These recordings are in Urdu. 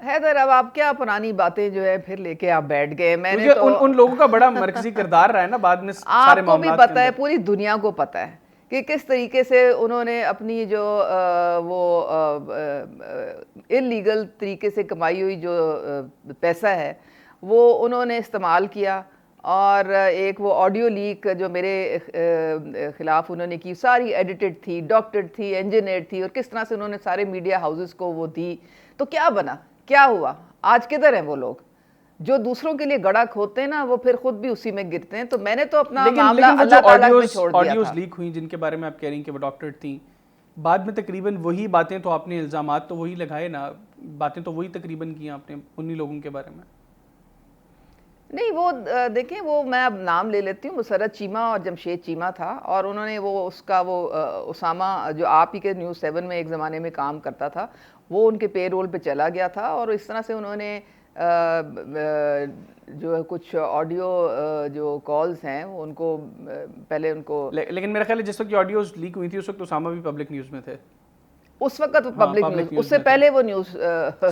حیدر اب آپ کیا پرانی باتیں جو ہے پھر لے کے آپ بیٹھ گئے. میں نے کیونکہ ان لوگوں کا بڑا مرکزی کردار رہا ہے نا بعد میں سارے آپ کو بھی معاملات پتہ ہے, پوری دنیا کو پتہ ہے کہ کس طریقے سے انہوں نے اپنی جو وہ انلیگل طریقے سے کمائی ہوئی جو پیسہ ہے وہ انہوں نے استعمال کیا. اور ایک وہ آڈیو لیک جو میرے خلاف انہوں نے کی, ساری ایڈیٹڈ تھی, ڈاکٹرڈ تھی, انجینئرڈ تھی, اور کس طرح سے انہوں نے سارے میڈیا ہاؤسز کو وہ دی. تو کیا بنا, کیا ہوا, آج کدھر ہیں وہ لوگ جو دوسروں کے لیے گڑا کھوتے ہیں نا, وہ پھر خود بھی اسی میں گرتے ہیں. تو میں نے تو اپنا معاملہ اللہ تعالیٰ پہ چھوڑ دیا تھا. آڈیوز لیک ہوئی جن کے بارے میں آپ کہہ رہی ہیں کہ وہ ڈاکٹر تھیں, بعد میں تقریباً وہی باتیں تو آپ نے الزامات تو وہی لگائے نا, باتیں تو وہی تقریباً کی آپ نے انہی لوگوں کے بارے میں. نہیں وہ دیکھیں, وہ میں اب نام لے لیتی ہوں, مسرت چیمہ اور جمشید چیمہ تھا, اور انہوں نے وہ اس کا وہ اسامہ جو آپ ہی کے نیوز 7 میں ایک زمانے میں کام کرتا تھا, وہ ان کے پے رول پہ چلا گیا تھا. اور اس طرح سے انہوں نے جو کچھ آڈیو جو کالز ہیں ان کو پہلے ان کو, لیکن میرا خیال ہے جس وقت یہ آڈیوز لیک ہوئی تھی اس وقت اسامہ بھی پبلک نیوز میں تھے. اس وقت پبلک نیوز, اس سے پہلے وہ نیوز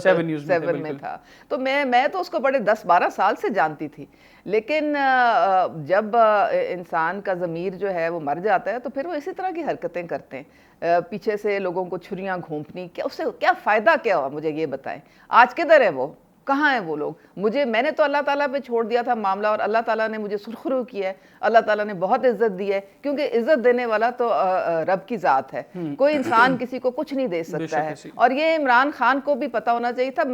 7 میں تھا. تو میں تو اس کو بڑے 10-12 سال سے جانتی تھی. لیکن جب انسان کا ضمیر جو ہے وہ مر جاتا ہے تو پھر وہ اسی طرح کی حرکتیں کرتے ہیں, پیچھے سے لوگوں کو چھریاں گھونپنی. کیا اس سے کیا فائدہ کیا ہوا, مجھے یہ بتائیں. آج کدھر ہے وہ, کہاں ہیں وہ لوگ. میں نے تو اللہ تعالیٰ پہ چھوڑ دیا تھا معاملہ, اور اللہ تعالیٰ نے مجھے سرخرو کیا ہے, اللہ تعالیٰ نے بہت عزت دی ہے, کیونکہ عزت دینے والا تو رب کی ذات ہے, کوئی انسان کسی کو کچھ نہیں دے سکتا ہے. اور یہ عمران خان کو بھی پتہ ہونا چاہیے تھا.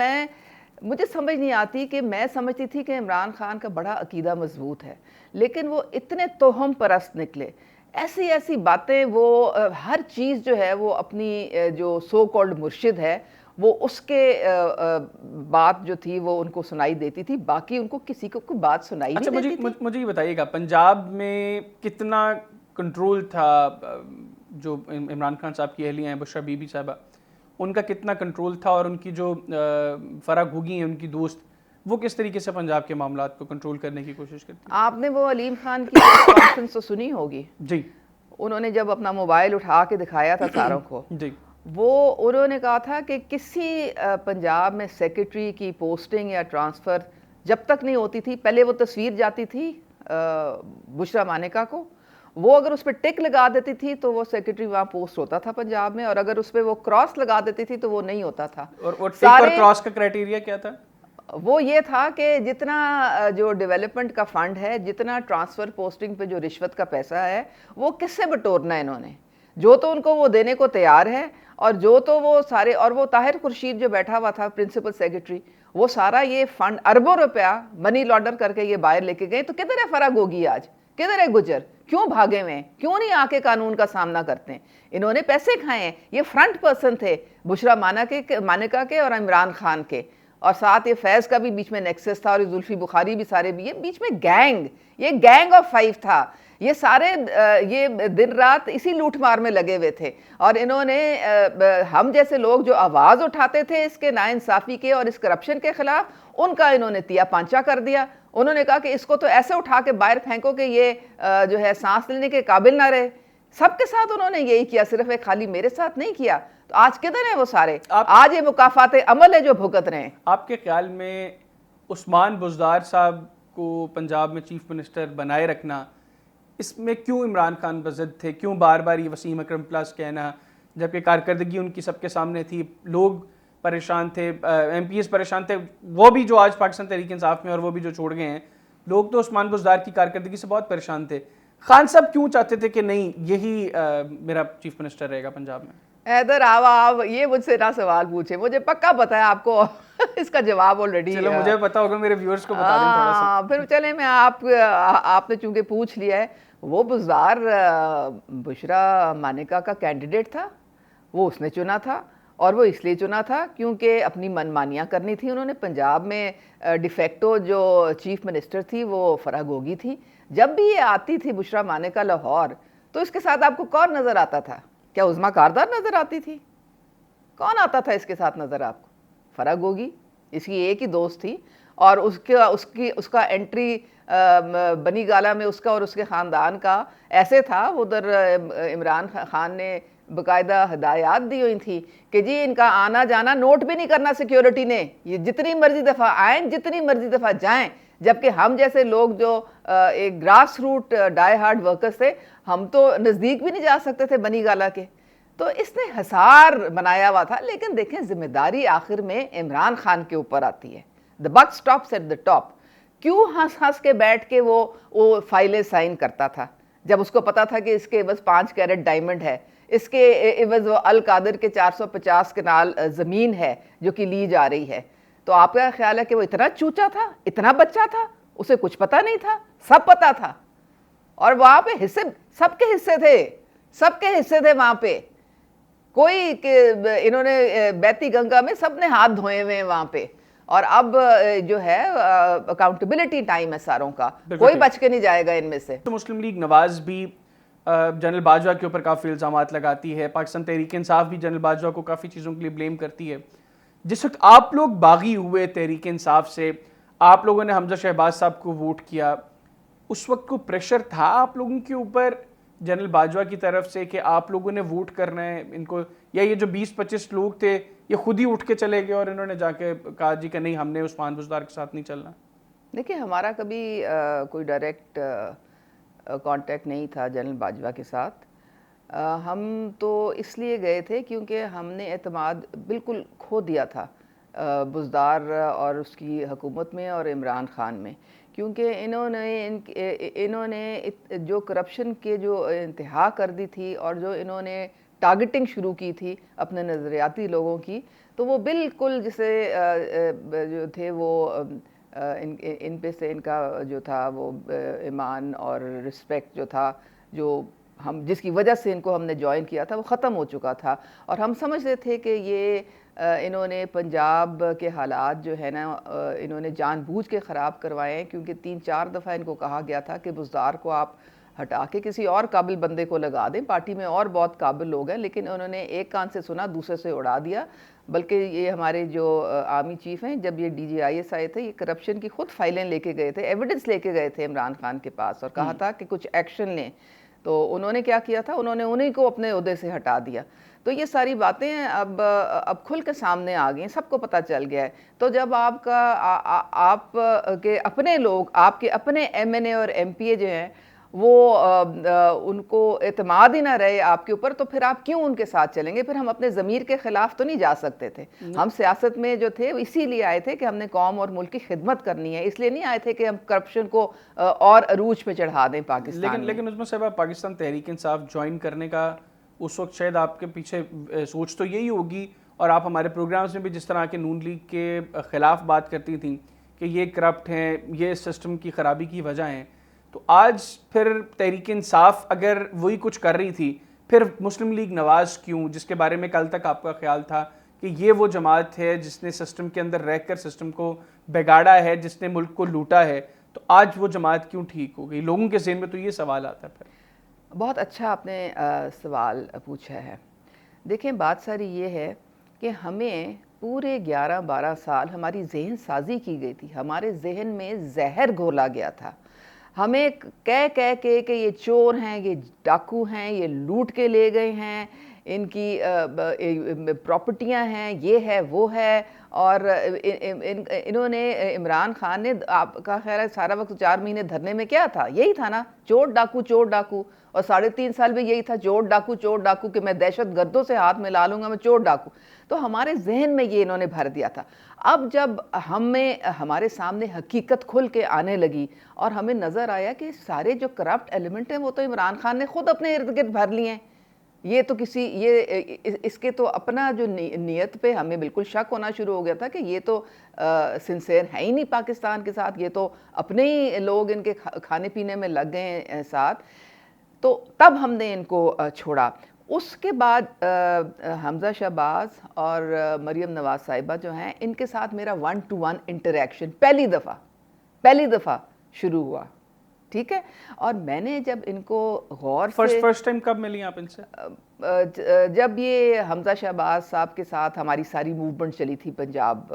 مجھے سمجھ نہیں آتی کہ میں سمجھتی تھی کہ عمران خان کا بڑا عقیدہ مضبوط ہے, لیکن وہ اتنے توہم پرست نکلے, ایسی باتیں, وہ ہر چیز جو ہے وہ اپنی جو سو کالڈ مرشد ہے وہ اس کے بات جو تھی وہ ان کو سنائی دیتی تھی, باقی ان کو کسی کو کوئی بات سنائی نہیں دیتی تھی. مجھے یہ بتائیے گا پنجاب میں کتنا کنٹرول تھا, جو عمران خان صاحب کی اہلیہ ہیں بشرا بی بی صاحبہ, ان کا کتنا کنٹرول تھا, اور ان کی جو فرح گھوگی ہیں ان کی دوست, وہ کس طریقے سے پنجاب کے معاملات کو کنٹرول کرنے کی کوشش کرتی ہیں؟ آپ نے وہ علیم خان کی کانفرنس تو سنی ہوگی. جی. انہوں نے جب اپنا موبائل اٹھا کے دکھایا تھا ساروں کو, جی, وہ انہوں نے کہا تھا کہ کسی پنجاب میں سیکرٹری کی پوسٹنگ یا ٹرانسفر جب تک نہیں ہوتی تھی, پہلے وہ تصویر جاتی تھی بشرا مانیکا کو, وہ اگر اس پہ ٹک لگا دیتی تھی تو وہ سیکرٹری وہاں پوسٹ ہوتا تھا پنجاب میں, اور اگر اس پہ وہ کراس لگا دیتی تھی تو وہ نہیں ہوتا تھا. اور ٹک اور کراس کا کرائیٹیریا کیا تھا؟ وہ یہ تھا کہ جتنا جو ڈیولپمنٹ کا فنڈ ہے, جتنا ٹرانسفر پوسٹنگ پہ جو رشوت کا پیسہ ہے, وہ کس سے بٹورنا ہے انہوں نے, جو تو ان کو وہ دینے کو تیار ہے, اور جو تو وہ سارے, اور وہ طاہر خورشید جو بیٹھا ہوا تھا پرنسپل سیکرٹری, وہ سارا یہ فنڈ اربوں روپیہ منی لانڈر کر کے یہ باہر لے کے گئے. تو کدھر ہے فرح گوگی آج, کدھر ہے گجر, کیوں بھاگے ہوئے ہیں, کیوں نہیں آ کے قانون کا سامنا کرتے ہیں؟ انہوں نے پیسے کھائے ہیں, یہ فرنٹ پرسن تھے بشرا مانیکا کے اور عمران خان کے, اور ساتھ یہ فیض کا بھی بیچ میں نیکسس تھا, اور زلفی بخاری بھی, سارے بھی, یہ بیچ میں گینگ, یہ گینگ آف 5 تھا. یہ سارے یہ دن رات اسی لوٹ مار میں لگے ہوئے تھے, اور انہوں نے ہم جیسے لوگ جو آواز اٹھاتے تھے اس کے ناانصافی کے اور اس کرپشن کے خلاف, ان کا انہوں نے تیا پانچا کر دیا. انہوں نے کہا کہ اس کو تو ایسے اٹھا کے باہر پھینکو کہ یہ جو ہے سانس لینے کے قابل نہ رہے. سب کے ساتھ انہوں نے یہی کیا, صرف ایک خالی میرے ساتھ نہیں کیا. تو آج کدھر ہیں وہ سارے؟ آج یہ مکافات عمل ہے جو بھگت رہے ہیں. آپ کے خیال میں عثمان بزدار صاحب کو پنجاب میں چیف منسٹر بنائے رکھنا, اس میں کیوں عمران خان بزد تھے, کیوں بار بار یہ وسیم اکرم پلس کہنا, جبکہ کارکردگی ان کی سب کے سامنے تھی, لوگ پریشان تھے, ایم پی ایس پریشان تھے, وہ بھی جو آج پاکستان تحریک انصاف میں اور وہ بھی جو چھوڑ گئے ہیں, لوگ تو عثمان بزدار کی کارکردگی سے بہت پریشان تھے. خان صاحب کیوں چاہتے تھے کہ نہیں یہی میرا چیف منسٹر رہے گا پنجاب میں؟ حیدر آپ یہ مجھ سے نہ سوال پوچھیں, مجھے پکا پتہ ہے آپ کو اس کا جواب آلریڈی. چلو مجھے پتا ہوگا, میرے ویورز کو بتا دیں تھوڑا سا. پھر چلیں میں آپ نے چونکہ پوچھ لیا ہے, وہ بزدار بشرا مانیکا کا کینڈیڈیٹ تھا, وہ اس نے چنا تھا, اور وہ اس لیے چنا تھا کیونکہ اپنی منمانیاں کرنی تھی انہوں نے. پنجاب میں ڈیفیکٹو جو چیف منسٹر تھی وہ فرح گوگی تھی. جب بھی یہ آتی تھی بشرا مانیکا لاہور, تو اس کے ساتھ آپ کو کون نظر آتا تھا؟ کیا عظمیٰ کاردار نظر آتی تھی؟ کون آتا تھا اس کے ساتھ نظر آپ کو؟ فرح گوگی, اس کی ایک ہی دوست تھی, اور اس کا انٹری بنی گالا میں اس کا اور اس کے خاندان کا ایسے تھا. ادھر عمران خان نے باقاعدہ ہدایات دی ہوئی تھی کہ جی ان کا آنا جانا نوٹ بھی نہیں کرنا سیکیورٹی نے, یہ جتنی مرضی دفعہ آئیں جتنی مرضی دفعہ جائیں, جبکہ ہم جیسے لوگ جو ایک گراس روٹ ڈائی ہارڈ ورکرز تھے, ہم تو نزدیک بھی نہیں جا سکتے تھے بنی گالا کے. تو اس نے حصار بنایا ہوا تھا. لیکن دیکھیں ذمہ داری آخر میں عمران خان کے اوپر آتی ہے. دا بک اسٹاپس ایٹ دا ٹاپ. کیوں ہنس ہنس کے بیٹھ کے وہ فائلیں سائن کرتا تھا جب اس کو پتا تھا کہ اس کے عوض 5 کیرٹ ڈائمنڈ ہے, اس کے عوض وہ القادر کے 450 کنال زمین ہے جو کہ لی جا رہی ہے. تو آپ کا خیال ہے کہ وہ اتنا چوچا تھا, اتنا بچہ تھا, اسے کچھ پتا نہیں تھا؟ سب پتا تھا. اور وہاں پہ حصے سب کے حصے تھے, سب کے حصے تھے وہاں پہ. کوئی کہ انہوں نے بیتی گنگا میں سب نے ہاتھ دھوئے ہوئے ہیں وہاں پہ. اور اب جو ہے اکاؤنٹیبلٹی ٹائم ہے ساروں کا, کوئی بچ کے نہیں جائے گا ان میں سے. تو مسلم لیگ نواز بھی جنرل باجوہ کے اوپر کافی الزامات لگاتی ہے, پاکستان تحریک انصاف بھی جنرل باجوہ کو کافی چیزوں کے لیے بلیم کرتی ہے. جس وقت آپ لوگ باغی ہوئے تحریک انصاف سے, آپ لوگوں نے حمزہ شہباز صاحب کو ووٹ کیا, اس وقت کو پریشر تھا آپ لوگوں کے اوپر جنرل باجوہ کی طرف سے کہ آپ لوگوں نے ووٹ کرنا ہے ان کو, یا یہ جو 20-25 لوگ تھے یہ خود ہی اٹھ کے چلے گئے اور انہوں نے جا کے کہا جی کہ نہیں ہم نے عثمان بزدار کے ساتھ نہیں چلنا؟ دیکھیں ہمارا کبھی کوئی ڈائریکٹ کانٹیکٹ نہیں تھا جنرل باجوہ کے ساتھ. ہم تو اس لیے گئے تھے کیونکہ ہم نے اعتماد بالکل کھو دیا تھا بزدار اور اس کی حکومت میں اور عمران خان میں, کیونکہ انہوں نے جو کرپشن کے جو انتہا کر دی تھی اور جو انہوں نے ٹارگٹنگ شروع کی تھی اپنے نظریاتی لوگوں کی, تو وہ بالکل جسے جو تھے وہ ان پہ سے ان کا جو تھا وہ ایمان اور رسپیکٹ جو تھا, جو ہم جس کی وجہ سے ان کو ہم نے جوائن کیا تھا, وہ ختم ہو چکا تھا. اور ہم سمجھتے تھے کہ یہ انہوں نے پنجاب کے حالات جو ہے نا انہوں نے جان بوجھ کے خراب کروائے ہیں, کیونکہ 3-4 دفعہ ان کو کہا گیا تھا کہ بزدار کو آپ ہٹا کے کسی اور قابل بندے کو لگا دیں, پارٹی میں اور بہت قابل لوگ ہیں. لیکن انہوں نے ایک کان سے سنا دوسرے سے اڑا دیا. بلکہ یہ ہمارے جو آرمی چیف ہیں, جب یہ DGIS آئے تھے, یہ کرپشن کی خود فائلیں لے کے گئے تھے, ایویڈنس لے کے گئے تھے عمران خان کے پاس اور کہا تھا کہ کچھ ایکشن لیں. تو انہوں نے کیا کیا تھا, انہوں نے انہیں کو اپنے عہدے سے ہٹا دیا. تو یہ ساری باتیں اب کھل کے سامنے آ گئی ہیں, سب کو پتہ چل گیا ہے. تو جب آپ کے اپنے لوگ, آپ کے اپنے MNA اور MPA جو ہیں وہ ان کو اعتماد ہی نہ رہے آپ کے اوپر, تو پھر آپ کیوں ان کے ساتھ چلیں گے؟ پھر ہم اپنے ضمیر کے خلاف تو نہیں جا سکتے تھے. ہم سیاست میں جو تھے اسی لیے آئے تھے کہ ہم نے قوم اور ملک کی خدمت کرنی ہے, اس لیے نہیں آئے تھے کہ ہم کرپشن کو اور عروج پہ چڑھا دیں پاکستان میں. لیکن عظمیٰ صاحبہ, پاکستان تحریک انصاف جوائن کرنے کا اس وقت شاید آپ کے پیچھے سوچ تو یہی ہوگی, اور آپ ہمارے پروگرامز میں بھی جس طرح کے نون لیگ کے خلاف بات کرتی تھیں کہ یہ کرپٹ ہیں, یہ سسٹم کی خرابی کی وجہ ہیں, تو آج پھر تحریک انصاف اگر وہی کچھ کر رہی تھی, پھر مسلم لیگ نواز کیوں, جس کے بارے میں کل تک آپ کا خیال تھا کہ یہ وہ جماعت ہے جس نے سسٹم کے اندر رہ کر سسٹم کو بگاڑا ہے, جس نے ملک کو لوٹا ہے, تو آج وہ جماعت کیوں ٹھیک ہو گئی؟ لوگوں کے ذہن میں تو یہ سوال آتا ہے. پھر بہت اچھا آپ نے سوال پوچھا ہے. دیکھیں بات ساری یہ ہے کہ ہمیں پورے 11-12 سال ہماری ذہن سازی کی گئی تھی, ہمارے ذہن میں زہر گھولا گیا تھا. ہمیں کہہ کے کہ یہ چور ہیں, یہ ڈاکو ہیں, یہ لوٹ کے لے گئے ہیں, ان کی پراپرٹیاں ہیں, یہ ہے وہ ہے. اور انہوں نے عمران خان نے, آپ کا خیال ہے سارا وقت 4 مہینے دھرنے میں کیا تھا؟ یہی تھا نا, چور ڈاکو چور ڈاکو. اور 3.5 سال میں یہی تھا, چور ڈاکو کہ میں دہشت گردوں سے ہاتھ ملا لوں گا, میں چور ڈاکو. تو ہمارے ذہن میں یہ انہوں نے بھر دیا تھا. اب جب ہمارے سامنے حقیقت کھل کے آنے لگی اور ہمیں نظر آیا کہ سارے جو کرپٹ ایلیمنٹ ہیں وہ تو عمران خان نے خود اپنے ارد گرد بھر لیے ہیں, یہ تو اس کے تو اپنا جو نیت پہ ہمیں بالکل شک ہونا شروع ہو گیا تھا کہ یہ تو سنسیئر ہے ہی نہیں پاکستان کے ساتھ, یہ تو اپنے ہی لوگ ان کے کھانے پینے میں لگ گئے ہیں ساتھ. تو تب ہم نے ان کو چھوڑا. اس کے بعد حمزہ شہباز اور مریم نواز صاحبہ جو ہیں, ان کے ساتھ میرا 1-to-1 انٹریکشن پہلی دفعہ شروع ہوا, ٹھیک ہے. اور میں نے جب ان کو غور سے فرسٹ ٹائم کب ملی آپ ان سے؟ جب یہ حمزہ شہباز صاحب کے ساتھ ہماری ساری موومنٹ چلی تھی پنجاب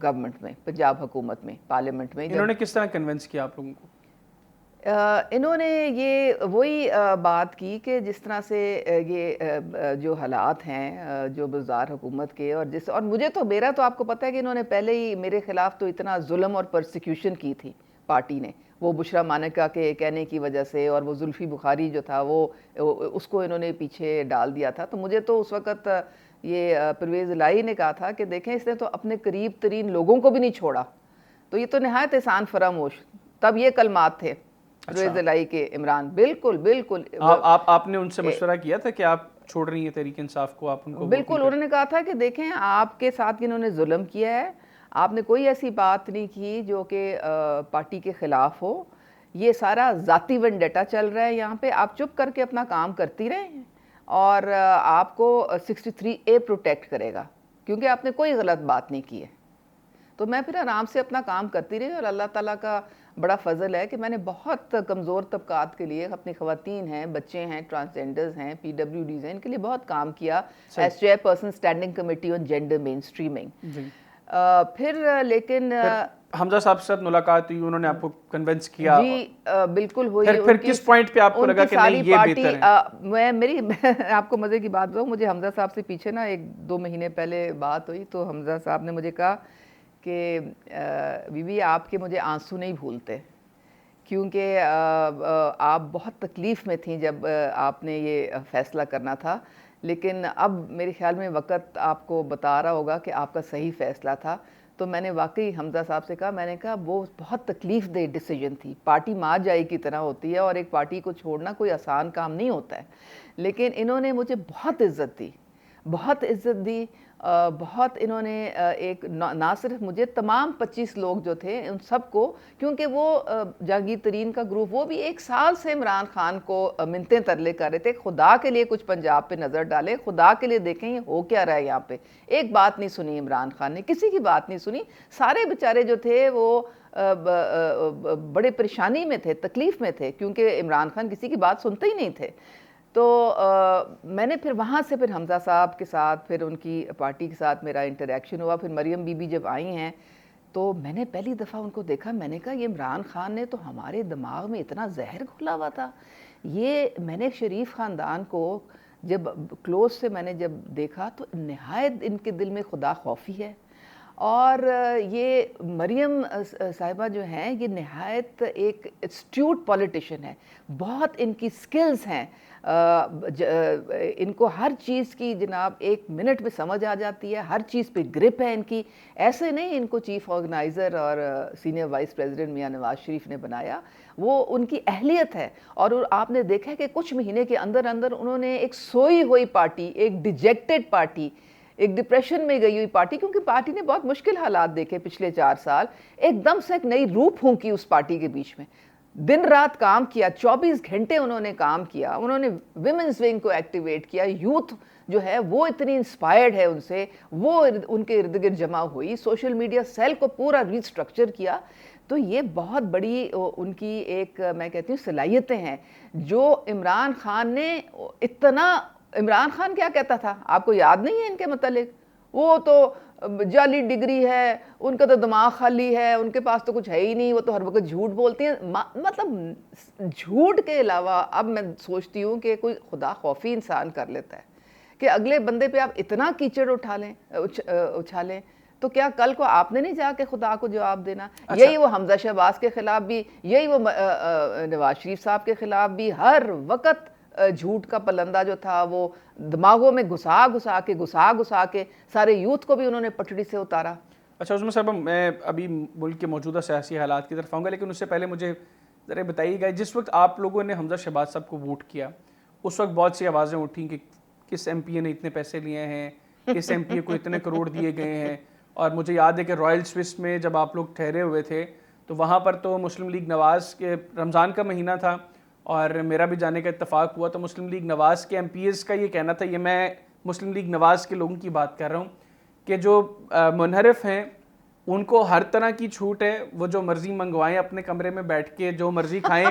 گورنمنٹ میں, پنجاب حکومت میں, پارلیمنٹ میں. انہوں نے کس طرح کنونس کیا آپ لوگوں کو؟ انہوں نے یہ وہی بات کی کہ جس طرح سے یہ جو حالات ہیں جو بازار حکومت کے اور مجھے تو میرا تو آپ کو پتہ ہے کہ انہوں نے پہلے ہی میرے خلاف تو اتنا ظلم اور پرسیکیوشن کی تھی پارٹی نے، وہ بشرا مانیکا کے کہنے کی وجہ سے، اور وہ زلفی بخاری جو تھا وہ اس کو انہوں نے پیچھے ڈال دیا تھا. تو مجھے تو اس وقت یہ پرویز الہی نے کہا تھا کہ دیکھیں اس نے تو اپنے قریب ترین لوگوں کو بھی نہیں چھوڑا، تو یہ تو نہایت احسان فراموش. تب یہ کلمات تھے پرویز الہی کے عمران. بالکل بالکل. آپ نے ان سے مشورہ کیا تھا کہ آپ چھوڑ رہی ہیں تحریک انصاف کو، آپ ان کو؟ بالکل، انہوں نے کہا تھا کہ دیکھیں آپ کے ساتھ انہوں نے ظلم کیا ہے، آپ نے کوئی ایسی بات نہیں کی جو کہ پارٹی کے خلاف ہو، یہ سارا ذاتی ونڈیٹا چل رہا ہے یہاں پہ، آپ چپ کر کے اپنا کام کرتی رہیں اور آپ کو 63A پروٹیکٹ کرے گا کیونکہ آپ نے کوئی غلط بات نہیں کی ہے. تو میں پھر آرام سے اپنا کام کرتی رہی اور اللہ تعالیٰ کا بڑا فضل ہے کہ میں نے بہت کمزور طبقات کے لیے، اپنی خواتین ہیں، بچے ہیں، ٹرانسجینڈرز ہیں، PWDs ہیں، ان کے لیے بہت کام کیا as chairperson standing committee on gender mainstreaming. پھر لیکن حمزہ صاحب سے ملاقات ہوئی، انہوں نے آپ کو کنونس کیا؟ جی بالکل ہوئی. پھر کس پوائنٹ پہ آپ کو لگا کہ نہیں یہ بہتر ہے؟ میں آپ کو مزے کی بات بتاؤں، مجھے حمزہ صاحب سے پیچھے نا 1-2 مہینے پہلے بات ہوئی تو حمزہ صاحب نے مجھے کہا کہ بی بی آپ کے مجھے آنسو نہیں بھولتے، کیونکہ آپ بہت تکلیف میں تھیں جب آپ نے یہ فیصلہ کرنا تھا، لیکن اب میرے خیال میں وقت آپ کو بتا رہا ہوگا کہ آپ کا صحیح فیصلہ تھا. تو میں نے واقعی حمزہ صاحب سے کہا، میں نے کہا وہ بہت تکلیف دہ ڈیسیجن تھی، پارٹی ماں جائی کی طرح ہوتی ہے اور ایک پارٹی کو چھوڑنا کوئی آسان کام نہیں ہوتا ہے، لیکن انہوں نے مجھے بہت عزت دی، بہت عزت دی. بہت انہوں نے ایک نہ صرف مجھے، تمام 25 لوگ جو تھے ان سب کو، کیونکہ وہ جہانگیر ترین کا گروپ وہ بھی 1 سال سے عمران خان کو منتیں ترلے کر رہے تھے، خدا کے لیے کچھ پنجاب پہ نظر ڈالیں، خدا کے لیے دیکھیں یہ ہو کیا رہا ہے یہاں پہ. ایک بات نہیں سنی عمران خان نے، کسی کی بات نہیں سنی. سارے بیچارے جو تھے وہ بڑے پریشانی میں تھے، تکلیف میں تھے، کیونکہ عمران خان کسی کی بات سنتے ہی نہیں تھے. تو میں نے پھر وہاں سے پھر حمزہ صاحب کے ساتھ، پھر ان کی پارٹی کے ساتھ میرا انٹریکشن ہوا. پھر مریم بی بی جب آئی ہیں تو میں نے پہلی دفعہ ان کو دیکھا، میں نے کہا یہ عمران خان نے تو ہمارے دماغ میں اتنا زہر گھولا ہوا تھا. یہ میں نے شریف خاندان کو جب کلوز سے میں نے جب دیکھا تو نہایت ان کے دل میں خدا خوفی ہے. اور یہ مریم صاحبہ جو ہیں یہ نہایت ایک اسٹیوٹ پولیٹیشین ہے، بہت ان کی سکلز ہیں، ان کو ہر چیز کی جناب 1 منٹ میں سمجھ آ جاتی ہے، ہر چیز پہ گرپ ہے ان کی. ایسے نہیں ان کو چیف آرگنائزر اور senior vice president Mian Nawaz Sharif نے بنایا، وہ ان کی اہلیت ہے. اور آپ نے دیکھا کہ کچھ مہینے کے اندر انہوں نے ایک سوئی ہوئی پارٹی، ایک ڈیجیکٹڈ پارٹی، ایک ڈپریشن میں گئی ہوئی پارٹی، کیونکہ پارٹی نے بہت مشکل حالات دیکھے پچھلے 4 سال، ایک دم سے ایک نئی روح پھونکی اس پارٹی کے بیچ میں. دن رات کام کیا، 24 گھنٹے انہوں نے کام کیا، انہوں نے ویمنز ونگ کو ایکٹیویٹ کیا. یوتھ جو ہے وہ اتنی انسپائرڈ ہے ان سے، وہ ان کے ارد گرد جمع ہوئی، سوشل میڈیا سیل کو پورا ریسٹرکچر کیا. تو یہ بہت بڑی ان کی ایک میں کہتی ہوں صلاحیتیں ہیں جو عمران خان نے اتنا. عمران خان کیا کہتا تھا آپ کو یاد نہیں ہے ان کے متعلق؟ وہ تو جعلی ڈگری ہے، ان کا تو دماغ خالی ہے، ان کے پاس تو کچھ ہے ہی نہیں، وہ تو ہر وقت جھوٹ بولتی ہیں. مطلب جھوٹ کے علاوہ اب میں سوچتی ہوں کہ کوئی خدا خوفی انسان کر لیتا ہے کہ اگلے بندے پہ آپ اتنا کیچڑ اچھالیں تو کیا کل کو آپ نے نہیں جا کے خدا کو جواب دینا؟ یہی وہ حمزہ شہباز کے خلاف بھی، یہی وہ نواز شریف صاحب کے خلاف بھی ہر وقت جھوٹ کا پلندہ جو تھا وہ دماغوں میں گھسا کے سارے یوتھ کو بھی انہوں نے پٹڑی سے اتارا. اچھا عظمیٰ صاحب، میں ابھی ملک کے موجودہ سیاسی حالات کی طرف آؤں گا، لیکن اس سے پہلے مجھے ذرا بتائیے گا، جس وقت آپ لوگوں نے حمزہ شہباز صاحب کو ووٹ کیا اس وقت بہت سی آوازیں اٹھیں کہ کس ایم پی اے نے اتنے پیسے لیے ہیں، کس ایم پی اے کو اتنے کروڑ دیے گئے ہیں. اور مجھے یاد ہے کہ رائل سوئس میں جب آپ لوگ ٹھہرے ہوئے تھے تو وہاں پر تو مسلم لیگ نواز کے رمضان کا مہینہ تھا اور میرا بھی جانے کا اتفاق ہوا. تو مسلم لیگ نواز کے ایم پی ایز کا یہ کہنا تھا، یہ میں مسلم لیگ نواز کے لوگوں کی بات کر رہا ہوں، کہ جو منحرف ہیں ان کو ہر طرح کی چھوٹ ہے، وہ جو مرضی منگوائیں اپنے کمرے میں بیٹھ کے، جو مرضی کھائیں.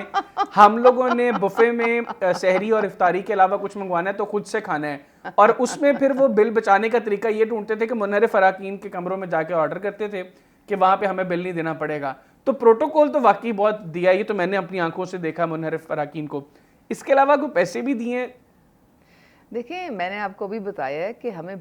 ہم لوگوں نے بفے میں سحری اور افطاری کے علاوہ کچھ منگوانا ہے تو خود سے کھانا ہے. اور اس میں پھر وہ بل بچانے کا طریقہ یہ ڈھونڈتے تھے کہ منحرف اراکین کے کمروں میں جا کے آرڈر کرتے تھے کہ وہاں پہ ہمیں بل نہیں دینا پڑے گا. تو پروٹوکول تو واقعی بہت دیا, یہ تو میں نے اپنی آنکھوں سے دیکھا منحرف اراکین کو. اس کے علاوہ کوئی پیسے بھی دیے؟ دیکھیں میں نے آپ کو بھی بتایا ہے کہ ہمیں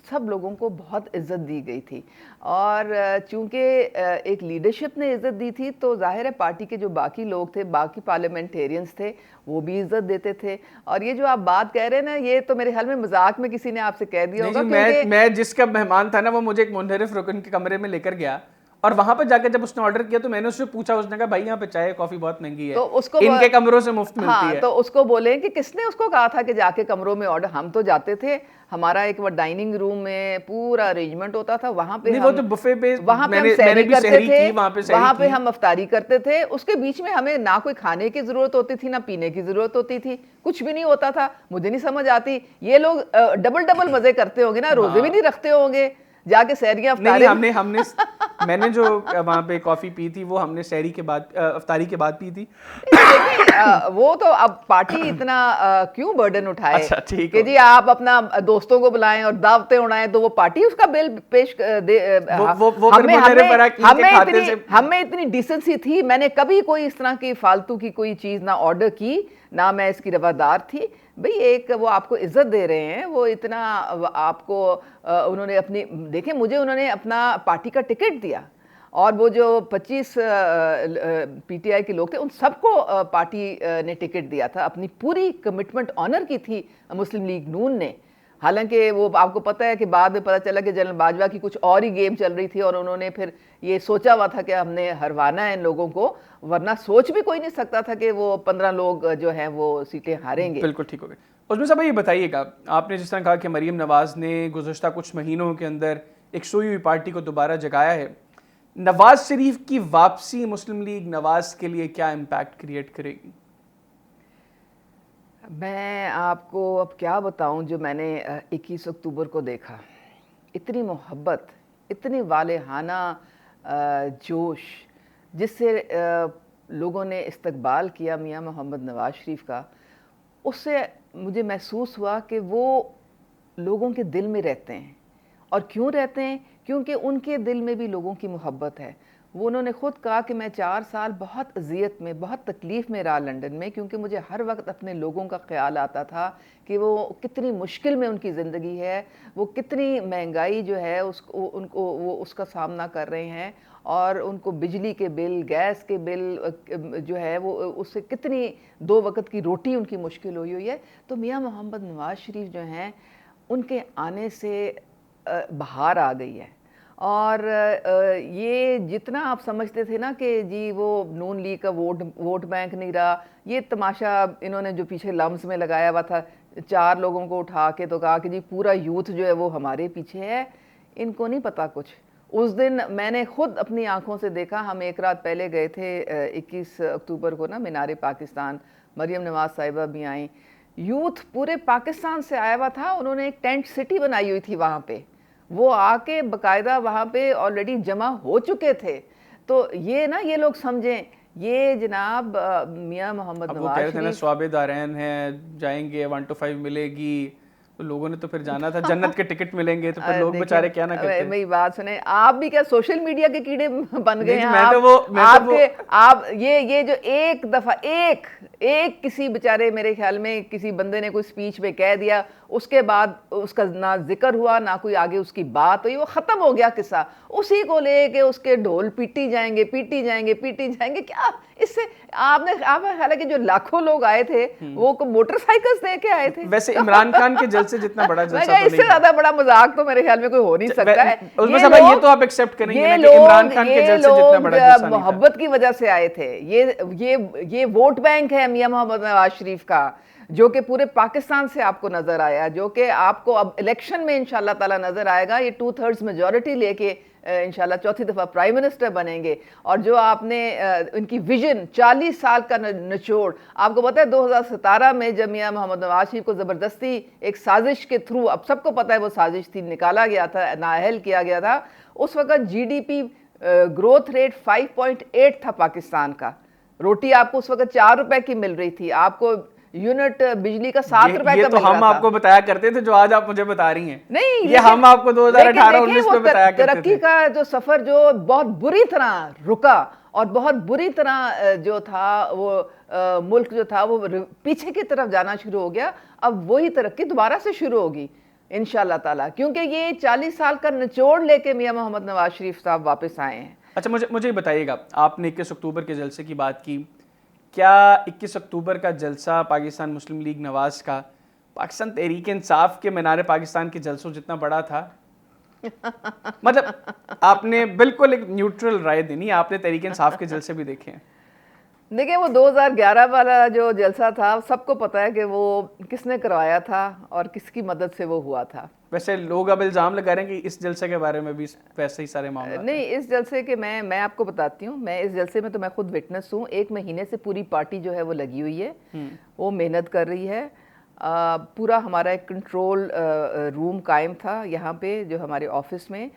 سب لوگوں کو بہت عزت دی گئی تھی, اور چونکہ ایک لیڈرشپ نے عزت دی تھی تو ظاہر ہے پارٹی کے جو باقی لوگ تھے, باقی پارلیمنٹیرینز تھے, وہ بھی عزت دیتے تھے. اور یہ جو آپ بات کہہ رہے ہیں نا, یہ تو میرے خیال میں مذاق میں کسی نے آپ سے کہہ دیا ہوگا. میں جس کا مہمان تھا نا, وہ مجھے ایک منحرف رکن کے کمرے میں لے کر گیا, اور وہاں پہ جا کے جب اس نے آرڈر کیا تو میں نے اس سے پوچھا, اس نے کہا بھائی یہاں پہ چائے کافی بہت مہنگی ہے, ان کے کمروں سے مفت ملتی ہے. تو اس کو بولیں کہ کس نے اس کو کہا تھا کہ جا کے کمروں میں آرڈر, ہم تو جاتے تھے, ہمارا ایک وہ ڈائننگ روم میں پورا ارینجمنٹ ہوتا تھا, وہاں پہ وہ تو بفے پہ وہاں پہ ہم سحری کرتے تھے, وہاں پہ ہم افطاری کرتے تھے. اس کے بیچ میں ہمیں نہ کوئی کھانے کی ضرورت ہوتی تھی, نہ پینے کی ضرورت ہوتی تھی, کچھ بھی نہیں ہوتا تھا. مجھے نہیں سمجھ آتی یہ لوگ ڈبل مزے کرتے ہوں گے نا, روزے بھی نہیں رکھتے ہوں گے, جا کے سحریاں ہم نے میں نے جو وہاں پہ کافی پی تھی وہ ہم نے سحری کے بعد افطاری کے بعد پی تھی. وہ تو اب پارٹی اتنا کیوں برڈن اٹھائے کہ جی آپ اپنا دوستوں کو بلائیں اور دعوتیں اڑائیں, تو وہ پارٹی اس کا بل پیش دے. ہمیں اتنی ڈیسنسی تھی, میں نے کبھی کوئی اس طرح کی فالتو کی کوئی چیز نہ آرڈر کی, نہ میں اس کی روادار تھی. بھئی ایک وہ آپ کو عزت دے رہے ہیں, وہ اتنا آپ کو انہوں نے اپنی, دیکھیں مجھے انہوں نے اپنا پارٹی کا ٹکٹ دیا, اور وہ جو 25 پی ٹی آئی کے لوگ تھے ان سب کو پارٹی نے ٹکٹ دیا تھا. اپنی پوری کمٹمنٹ آنر کی تھی مسلم لیگ نون نے. حالانکہ وہ آپ کو پتہ ہے کہ بعد میں پتہ چلا کہ جنرل باجوہ کی کچھ اور ہی گیم چل رہی تھی, اور انہوں نے پھر یہ سوچا ہوا تھا کہ ہم نے ہروانا ہے ان لوگوں کو, ورنہ سوچ بھی کوئی نہیں سکتا تھا کہ وہ 15 لوگ جو ہیں وہ سیٹیں ہاریں گے. بالکل ٹھیک ہو گئے. عثمان صاحب یہ بتائیے گا, آپ نے جس طرح کہا کہ مریم نواز نے گزشتہ کچھ مہینوں کے اندر ایک سوئی ہوئی پارٹی کو دوبارہ جگایا ہے, نواز شریف کی واپسی مسلم لیگ نواز کے لیے کیا امپیکٹ کریٹ کرے گی؟ میں آپ کو اب کیا بتاؤں, جو میں نے 21 اکتوبر کو دیکھا, اتنی محبت, اتنی والہانہ جوش جس سے لوگوں نے استقبال کیا میاں محمد نواز شریف کا, اس سے مجھے محسوس ہوا کہ وہ لوگوں کے دل میں رہتے ہیں. اور کیوں رہتے ہیں؟ کیونکہ ان کے دل میں بھی لوگوں کی محبت ہے. وہ انہوں نے خود کہا کہ میں 4 سال بہت اذیت میں, بہت تکلیف میں رہا لنڈن میں, کیونکہ مجھے ہر وقت اپنے لوگوں کا خیال آتا تھا کہ وہ کتنی مشکل میں ان کی زندگی ہے, وہ کتنی مہنگائی جو ہے ان کو وہ اس کا سامنا کر رہے ہیں, اور ان کو بجلی کے بل, گیس کے بل جو ہے وہ اس سے کتنی 2 وقت کی روٹی ان کی مشکل ہوئی ہے. تو میاں محمد نواز شریف جو ہیں ان کے آنے سے بہار آ گئی ہے. اور یہ جتنا آپ سمجھتے تھے نا کہ جی وہ نون لیگ کا ووٹ بینک نہیں رہا, یہ تماشا انہوں نے جو پیچھے لمس میں لگایا ہوا تھا, 4 لوگوں کو اٹھا کے تو کہا کہ جی پورا یوتھ جو ہے وہ ہمارے پیچھے ہے, ان کو نہیں پتا کچھ. اس دن میں نے خود اپنی آنکھوں سے دیکھا, ہم ایک رات پہلے گئے تھے 21 اکتوبر کو نا مینار پاکستان, مریم نواز صاحبہ بھی آئیں, یوتھ پورے پاکستان سے آیا ہوا تھا. انہوں نے ایک ٹینٹ سٹی بنائی ہوئی تھی وہاں پہ, وہ آ کے باقاعدہ وہاں پہ آلریڈی جمع ہو چکے تھے. تو یہ نا یہ لوگ سمجھیں, یہ جناب میاں محمد نواز شریف صوابے دارین ہیں, جائیں گے 1 to 5 ملے گی, تو لوگوں نے تو پھر جانا تھا, جنت کے ٹکٹ ملیں گے, تو پھر لوگ بیچارے کیا نہ کرتے. میری بات سنیں, آپ بھی کیا سوشل میڈیا کے کیڑے بن گئے ہیں؟ آپ یہ جو ایک دفعہ ایک کسی بیچارے, میرے خیال میں کسی بندے نے کوئی سپیچ پہ کہہ دیا, اس کے بعد اس کا نہ ذکر ہوا نہ کوئی آگے اس کی بات ہوئی, وہ ختم ہو گیا قصہ. اسی کو لے کے اس کے ڈھول پیٹی جائیں گے. کیا اس سے آپ خیال ہے کہ جو لاکھوں لوگ آئے تھے وہ موٹر سائیکل دے کے آئے تھے؟ ویسے عمران خان کے جلسے جتنا بڑا جلسہ اس سے زیادہ بڑا مذاق تو میرے خیال میں کوئی ہو نہیں سکتا ہے. یہ تو آپ ایکسپٹ کریں گے کہ عمران خان کے جلسے جتنا بڑا جلسہ نہیں, محبت کی وجہ سے آئے تھے. یہ ووٹ بینک ہے میاں محمد نواز شریف کا, جو کہ پورے پاکستان سے آپ کو نظر آیا, جو کہ آپ کو اب الیکشن میں انشاءاللہ تعالی نظر آئے گا. یہ 2/3 میجورٹی لے کے انشاءاللہ 4تھی دفعہ پرائم منسٹر بنیں گے. اور جو آپ نے ان کی ویژن 40 سال کا نچوڑ, آپ کو پتہ ہے 2017 میں جب میاں محمد نواز شریف کو زبردستی ایک سازش کے تھرو, اب سب کو پتہ ہے وہ سازش تھی, نکالا گیا تھا, نااہل کیا گیا تھا. اس وقت G D P growth rate 5.8 تھا پاکستان کا. روٹی آپ کو اس وقت 4 روپے کی مل رہی تھی, آپ کو یونٹ بجلی کا 7 روپے کا مل رہا تھا. یہ تو ہم آپ کو بتایا کرتے تھے جو آج آپ مجھے بتا رہی ہیں. نہیں, یہ ہم آپ کو 2018-19 میں بتایا کرتے تھے. ترقی کا جو سفر جو بہت بری طرح رکا, اور بہت بری طرح جو تھا وہ ملک جو تھا وہ پیچھے کی طرف جانا شروع ہو گیا. اب وہی ترقی دوبارہ سے شروع ہوگی انشاءاللہ تعالیٰ, کیونکہ یہ 40 سال کا نچوڑ لے کے میاں محمد نواز شریف صاحب واپس آئے ہیں. اچھا مجھے بتائیے گا, آپ نے 21 اکتوبر کے جلسے کی بات کی, کیا 21 اکتوبر کا جلسہ پاکستان مسلم لیگ نواز کا پاکستان تحریک انصاف کے مینار پاکستان کے جلسوں جتنا بڑا تھا؟ مطلب آپ نے بالکل ایک نیوٹرل رائے دینی, آپ نے تحریک انصاف کے جلسے بھی دیکھے ہیں. دیکھیں وہ 2011 والا جو جلسہ تھا سب کو پتہ ہے کہ وہ کس نے کروایا تھا اور کس کی مدد سے وہ ہوا تھا. ویسے لوگ اب الزام لگا رہے ہیں کہ اس جلسے کے بارے میں بھی ویسے ہی سارے معاملات نہیں, اس جلسے کے میں آپ کو بتاتی ہوں, میں اس جلسے میں تو میں خود وٹنس ہوں. 1 مہینے سے پوری پارٹی جو ہے وہ لگی ہوئی ہے, وہ محنت کر رہی ہے. پورا ہمارا ایک کنٹرول روم قائم تھا یہاں پہ جو ہمارے آفس میں.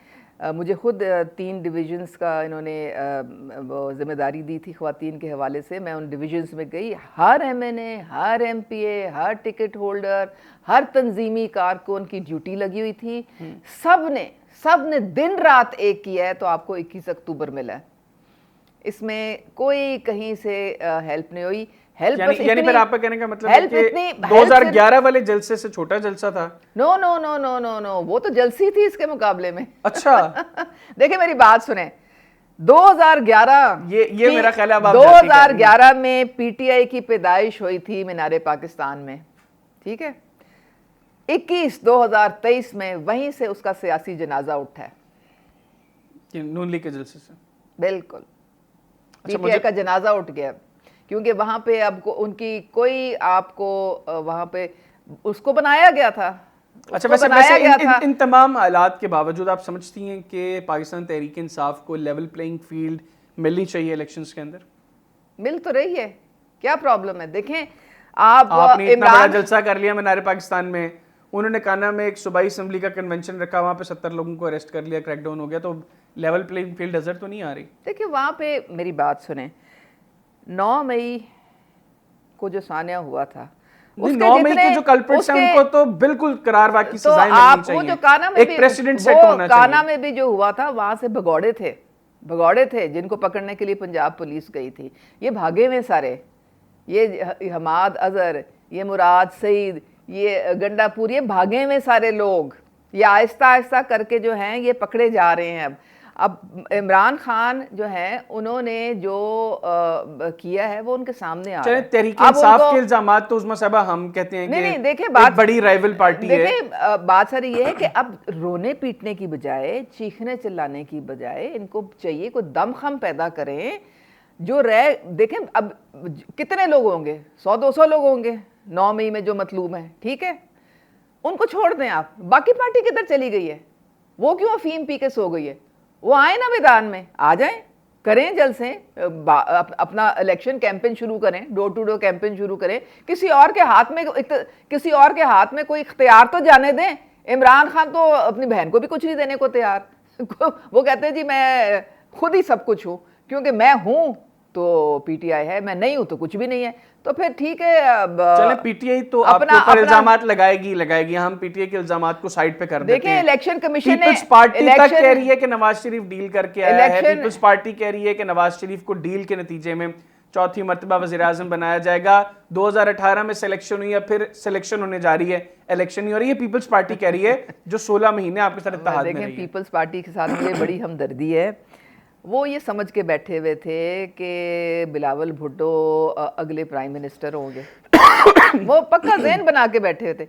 مجھے خود 3 ڈویژنز کا انہوں نے وہ ذمہ داری دی تھی خواتین کے حوالے سے. میں ان ڈویژنز میں گئی, ہر ایم این اے, ہر ایم پی اے, ہر ٹکٹ ہولڈر, ہر تنظیمی کارکن کی ڈیوٹی لگی ہوئی تھی. سب نے دن رات ایک کیا ہے تو آپ کو 21 اکتوبر ملا ہے. اس میں کوئی کہیں سے ہیلپ نہیں ہوئی. یعنی پھر آپ کا کہنے کا مطلب ہے کہ 2011 والے جلسے سے چھوٹا جلسہ تھا؟ نو نو نو نو نو نو, وہ تو جلسی تھی اس کے مقابلے میں. اچھا دیکھیں میری بات سنیں, 2011 یہ میرا خیال ہے 2011 میں پی ٹی آئی کی پیدائش ہوئی تھی مینار پاکستان میں, ٹھیک ہے. 2023 میں وہیں سے اس کا سیاسی جنازہ اٹھا ہے, نون لیگ کے جلسے سے. بالکل پی ٹی آئی کا جنازہ اٹھ گیا, کیونکہ وہاں پہ اب ان کی کوئی آپ کو وہاں پہ اس کو بنایا گیا تھا. اچھا ویسے ان تمام حالات کے باوجود آپ سمجھتی ہیں کہ پاکستان تحریک انصاف کو لیول پلینگ فیلڈ ملنی چاہیے الیکشنز کے اندر؟ مل تو رہی ہے, کیا پرابلم ہے؟ دیکھیں آپ نے اتنا بڑا جلسہ کر لیا مینار پاکستان میں, انہوں نے کانا میں ایک صوبائی اسمبلی کا کنونشن رکھا, وہاں پہ 70 لوگوں کو اریسٹ کر لیا, کریک ڈاؤن ہو گیا, تو لیول پلینگ فیلڈ نظر تو نہیں آ رہی. دیکھیں وہاں پہ میری بات سنیں, 9 مئی کو جو سانحہ ہوا تھا, 9 مئی کے جو کلپرٹس ہیں ان کو تو بالکل قرار واقعی سزائیں ملنی چاہیے. ایک پریسیڈنٹ سیٹ ہونا چاہیے. کانا میں بھی جو ہوا تھا وہاں سے بھگوڑے تھے جن کو پکڑنے کے لیے پنجاب پولیس گئی تھی. یہ بھاگے ہوئے سارے, یہ حماد اظہر, یہ مراد سعید, یہ گنڈا پور, یہ بھاگے ہوئے سارے لوگ. یہ آہستہ آہستہ کر کے جو ہیں یہ پکڑے جا رہے ہیں. اب عمران خان جو ہیں انہوں نے جو کیا ہے وہ ان کے سامنے آ رہا ہے. تحریک انصاف کے الزامات تو عظمیٰ صاحبہ ہم کہتے ہیں کہ ایک بڑی رائیول پارٹی ہے. دیکھیں بات ساری یہ ہے کہ اب رونے پیٹنے کی بجائے, چیخنے چلانے کی بجائے ان کو چاہیے کوئی دم خم پیدا کریں جو دیکھیں اب کتنے لوگ ہوں گے, 100-200 لوگ ہوں گے 9 مئی میں جو مطلوب ہیں, ٹھیک ہے, ان کو چھوڑ دیں آپ. باقی پارٹی کدھر چلی گئی ہے؟ وہ کیوں افیم پی کے سو گئی ہے؟ وہ آئیں نا میدان میں, آ جائیں, کریں جلسے, اپنا الیکشن کیمپین شروع کریں, ڈور ٹو ڈور کیمپین شروع کریں. کسی اور کے ہاتھ میں کوئی اختیار تو جانے دیں. عمران خان تو اپنی بہن کو بھی کچھ نہیں دینے کو تیار. وہ کہتے ہیں جی میں خود ہی سب کچھ ہوں, کیونکہ میں ہوں تو پی ٹی آئی ہے, میں نہیں ہوں تو کچھ بھی نہیں ہے. تو پھر ٹھیک ہے, چلیں پی ٹی آئی تو آپ کے اوپر الزامات لگائے گی, ہم پی ٹی آئی کے الزامات کو سائیڈ پہ کر دیتے ہیں. دیکھیں الیکشن کمیشن نے پیپلز پارٹی تک کہہ رہی ہے کہ نواز شریف ڈیل کر کے آیا ہے. پیپلز پارٹی کہہ رہی ہے کہ نواز شریف کو ڈیل کے نتیجے میں 4تھی مرتبہ وزیر اعظم بنایا جائے گا. 2018 میں سلیکشن ہوئی ہے, پھر سلیکشن ہونے جا رہی ہے, الیکشن نہیں ہو رہی ہے. پیپلز پارٹی کہہ رہی ہے جو 16 مہینے آپ کے ساتھ اتحاد میں رہی ہے. دیکھیں پیپلز پارٹی کے ساتھ مجھے بڑی ہمدردی ہے. وہ یہ سمجھ کے بیٹھے ہوئے تھے کہ بلاول بھٹو اگلے پرائم منسٹر ہوں گے. وہ پکا ذہن بنا کے بیٹھے ہوئے تھے.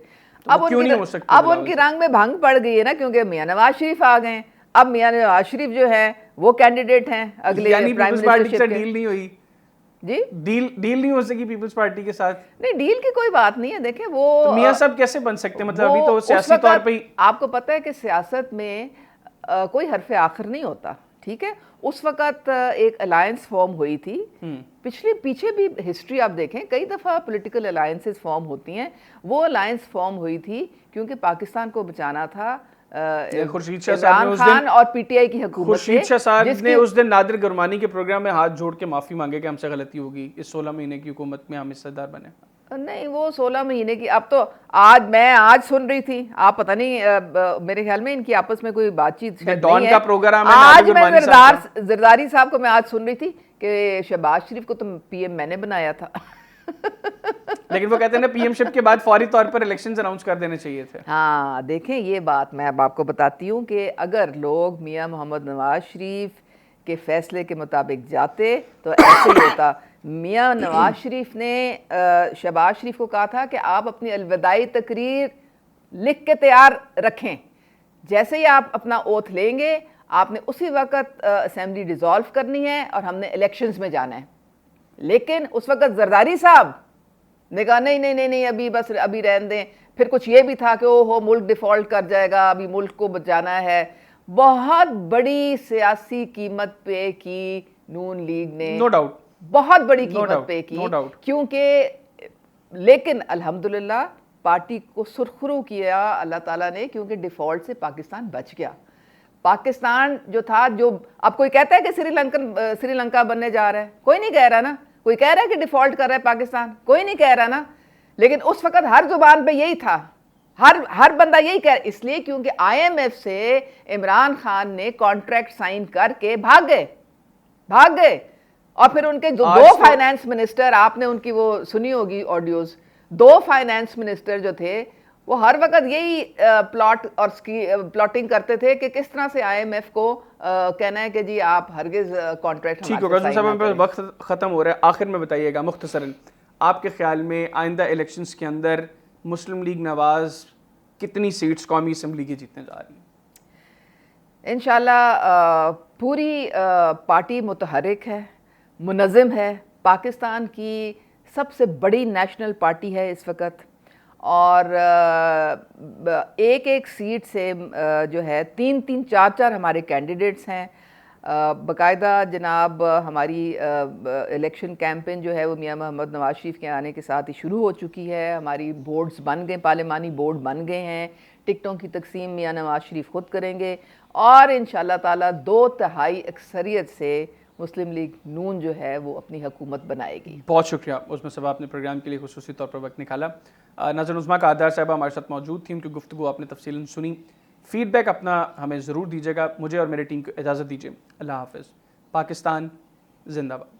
اب ان کی رنگ میں بھنگ پڑ گئی ہے نا, کیونکہ میاں نواز شریف آ گئے. اب میاں نواز شریف جو ہے وہ کینڈیڈیٹ ہیں اگلے پرائم منسٹر. ڈیل نہیں ہوئی جی, ڈیل نہیں ہو سکی پیپلز پارٹی کے ساتھ. نہیں, ڈیل کی کوئی بات نہیں ہے. دیکھیں وہ میاں صاحب کیسے بن سکتے ہیں, مطلب ابھی تو سیاسی طور پہ آپ کو پتہ ہے کہ سیاست میں کوئی حرف آخر نہیں ہوتا, ٹھیک ہے. اس وقت ایک الائنس فارم ہوئی تھی, پیچھے بھی ہسٹری آپ دیکھیں, کئی دفعہ پولیٹیکل الائنسز فارم ہوتی ہیں. وہ الائنس فارم ہوئی تھی کیونکہ پاکستان کو بچانا تھا عمران خان اور پی ٹی آئی کی حکومت سے. خورشید شاہ صاحب نے اس دن نادر گرمانی کے پروگرام میں ہاتھ جوڑ کے معافی مانگے کہ ہم سے غلطی ہوگی, اس 16 مہینے کی حکومت میں ہم حصہ دار بنے. نہیں وہ 16 مہینے کی. اب تو میں آج سن رہی تھی, آپ پتہ نہیں میرے خیال میں ان کی آپس میں کوئی بات چیت شاید ڈان نہیں کا ہے. پروگرام ہے آج میں زرداری صاحب کو میں آج سن رہی تھی کہ شہباز شریف کو تو پی ایم میں نے بنایا تھا. لیکن وہ کہتے ہیں نا پی ایم شپ کے بعد فوری طور پر الیکشنز اناؤنس کر دینے چاہیے تھے. ہاں دیکھیں یہ بات میں اب آپ کو بتاتی ہوں کہ اگر لوگ میاں محمد نواز شریف کے فیصلے کے مطابق جاتے تو ایسے ہی ہوتا. میاں نواز شریف نے شہباز شریف کو کہا تھا کہ آپ اپنی الوداعی تقریر لکھ کے تیار رکھیں, جیسے ہی آپ اپنا اوتھ لیں گے آپ نے اسی وقت اسمبلی ڈیزالو کرنی ہے اور ہم نے الیکشنز میں جانا ہے. لیکن اس وقت زرداری صاحب نے کہا نہیں ابھی بس ابھی رہن دیں. پھر کچھ یہ بھی تھا کہ ملک ڈیفالٹ کر جائے گا, ابھی ملک کو بچانا ہے. بہت بڑی سیاسی قیمت پے کی نون لیگ نے, نو ڈاؤٹ, بہت بڑی قیمت پے کی, کیونکہ لیکن الحمدللہ پارٹی کو سرخرو کیا اللہ تعالیٰ نے, کیونکہ ڈیفالٹ سے پاکستان بچ گیا. پاکستان جو تھا, جو اب کوئی کہتا ہے کہ سری لنکا بننے جا رہا ہے, کوئی نہیں کہہ رہا نا. کوئی کہہ رہا ہے کہ ڈیفالٹ کر رہا ہے پاکستان, کوئی نہیں کہہ رہا نا. لیکن اس وقت ہر زبان پہ یہی تھا, ہر بندہ یہی کہہ رہا, اس لیے کیونکہ آئی ایم ایف سے عمران خان نے کانٹریکٹ سائن کر کے بھاگ گئے. اور پھر ان کے جو 2 فائنانس منسٹر, آپ نے ان کی وہ سنی ہوگی آڈیوز, 2 فائنانس منسٹر جو تھے وہ ہر وقت یہی پلاٹنگ کرتے تھے کہ کس طرح سے آئی ایم ایف کو کہنا ہے کہ جی آپ ہرگز کانٹریکٹ. ٹھیک ہوگا صاحب, وقت ختم ہو رہا ہے, آخر میں بتائیے گا مختصراً آپ کے خیال میں آئندہ الیکشنز کے اندر مسلم لیگ نواز کتنی سیٹس قومی اسمبلی کی جیتنے جا رہی ہیں؟ انشاءاللہ پوری پارٹی متحرک ہے, منظم ہے, پاکستان کی سب سے بڑی نیشنل پارٹی ہے اس وقت, اور ایک سیٹ سے جو ہے 3-4 ہمارے کینڈیڈیٹس ہیں. باقاعدہ جناب ہماری الیکشن کیمپین جو ہے وہ میاں محمد نواز شریف کے آنے کے ساتھ ہی شروع ہو چکی ہے. ہماری بورڈز بن گئے, پارلیمانی بورڈ بن گئے ہیں. ٹکٹوں کی تقسیم میاں نواز شریف خود کریں گے, اور انشاءاللہ تعالیٰ 2/3 اکثریت سے مسلم لیگ نون جو ہے وہ اپنی حکومت بنائے گی. بہت شکریہ عظمیٰ صاحب, آپ نے پروگرام کے لیے خصوصی طور پر وقت نکالا. ناظرین, عظمیٰ قادار صاحبہ ہمارے ساتھ موجود تھیں, ان کی گفتگو آپ نے تفصیلاً سنی. فیڈ بیک اپنا ہمیں ضرور دیجیے گا. مجھے اور میرے ٹیم کو اجازت دیجیے. اللہ حافظ. پاکستان زندہ باد.